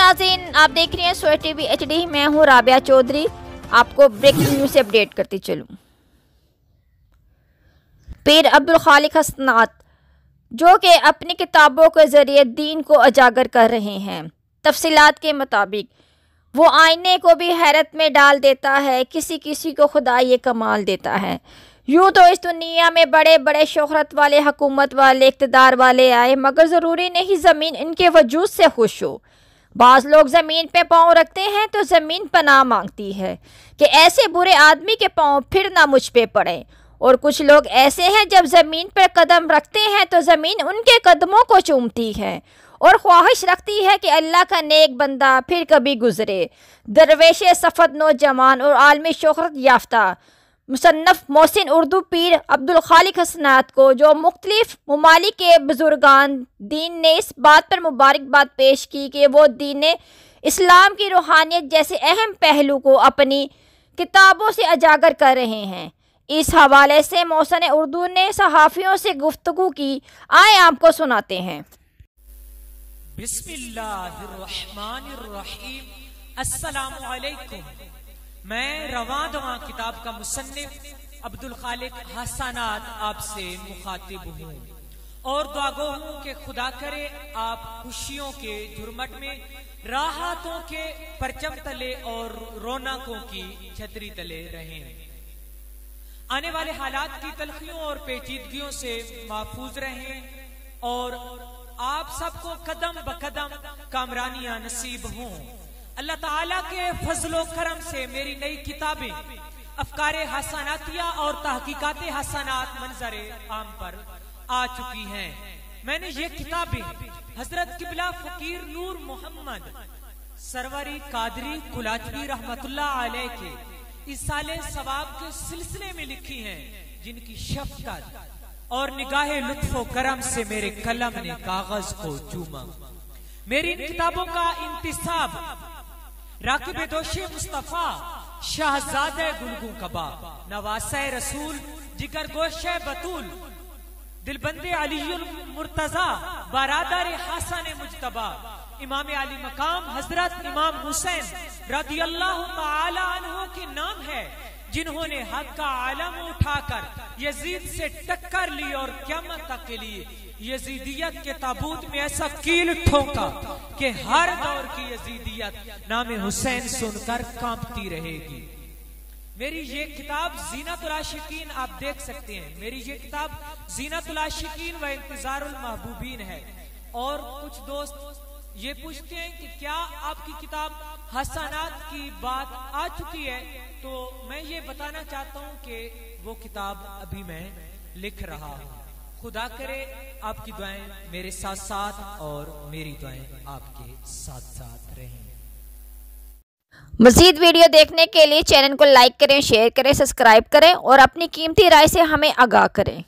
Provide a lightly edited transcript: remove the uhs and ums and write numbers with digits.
नाज़रीन, आप देख रहे हैं सोया टीवी HD। मैं हूं राबिया चौधरी। आपको ब्रेकिंग न्यूज़ से अपडेट करती चलूं। पीर अब्दुल खालिक हसनात जो कि अपनी किताबों के ज़रिए दीन को उजागर कर रहे हैं। तफसीलात के मुताबिक वो आईने को भी हैरत में डाल देता है, किसी किसी को खुदा ये कमाल देता है। यूँ तो इस दुनिया में बड़े बड़े शोहरत वाले, हुकूमत वाले, इक़्तिदार वाले आए, मगर ज़रूरी नहीं ज़मीन इनके वजूद से खुश हो। बाज़ लोग ज़मीन पे पाँव रखते हैं तो ज़मीन पनाह मांगती है कि ऐसे बुरे आदमी के पाँव फिर ना मुझ पे पड़े। और कुछ लोग ऐसे हैं, जब ज़मीन पर कदम रखते हैं तो ज़मीन उनके कदमों को चूमती है और ख्वाहिश रखती है कि अल्लाह का नेक बंदा फिर कभी गुज़रे। दरवेश सफ़द नौजवान और आलमी शोहरत याफ्ता मुसन्नफ़ मोहसिन उर्दू पीर अब्दुल खालिक हसनात को, जो मुख्तलिफ ममालिक के बुजुर्गान दीन ने इस बात पर मुबारकबाद पेश की कि वो दीन इस्लाम की रूहानियत जैसे अहम पहलू को अपनी किताबों से उजागर कर रहे हैं। इस हवाले से मोहसिन उर्दू ने सहाफ़ियों से गुफ्तगू की। आए आपको सुनाते हैं। बिस्मिल्लाहिर्रहमानिर्रहीम। अस्सलामु अलैकुम। मैं रवां दवां किताब का मुसन्निफ अब्दुल खालिक हसनात आपसे मुखातिब हूँ और दुआगो हूँ कि खुदा करे आप खुशियों के झुरमट में, राहतों के परचम तले और रौनकों की छतरी तले रहें। आने वाले हालात की तलखियों और पेचीदगियों से महफूज रहें और आप सबको कदम ब कदम कामरानियां नसीब हों। अल्लाह ताला के फजलो करम से मेरी नई किताबें अफकारे हसनातिया और तहकीकात हसनात मंजरे आम पर आ चुकी हैं। मैंने ये किताबें हजरत किबला फकीर नूर मोहम्मद सरवरी कादरी कुलाचवी रहमतुल्लाह अलैह के इसाले सवाब के सिलसिले में लिखी हैं, जिनकी शफकत और निगाहे लुत्फो करम से मेरे कलम ने कागज को चूमा। मेरी इन किताबों का इंतिसाब राकिब दोशे मुस्तफा, शाहजादे गुलगू कबाब, नवासे रसूल, जिगर गोशे बतूल, दिलबंदे अलीयुल मुर्तजा, बारादर हसन मुजतबा, इमाम आली मकाम हजरत इमाम हुसैन रदियल्लाहु ताला अन्हु के नाम है, जिन्होंने हक का आलम उठाकर यजीद से टक्कर ली और क़यामत तक के लिए यजीदियत के ताबूत में ऐसा कील ठोका कि हर दौर की यजीदियत नाम हुसैन सुनकर कांपती रहेगी। मेरी ये किताब ज़ीनतुल आशिकीन आप देख सकते हैं। मेरी ये किताब ज़ीनतुल आशिकीन व इंतज़ारुल महबूबीन है। और कुछ दोस्त ये पूछते हैं कि क्या आपकी किताब हसनात की बात आ चुकी है, तो मैं ये बताना चाहता हूँ कि वो किताब अभी मैं लिख रहा हूँ। खुदा करे आपकी दुआएं मेरे साथ साथ और मेरी दुआएं आपके साथ साथ रहें। मज़ीद वीडियो देखने के लिए चैनल को लाइक करें, शेयर करें, सब्सक्राइब करें और अपनी कीमती राय से हमें आगाह करें।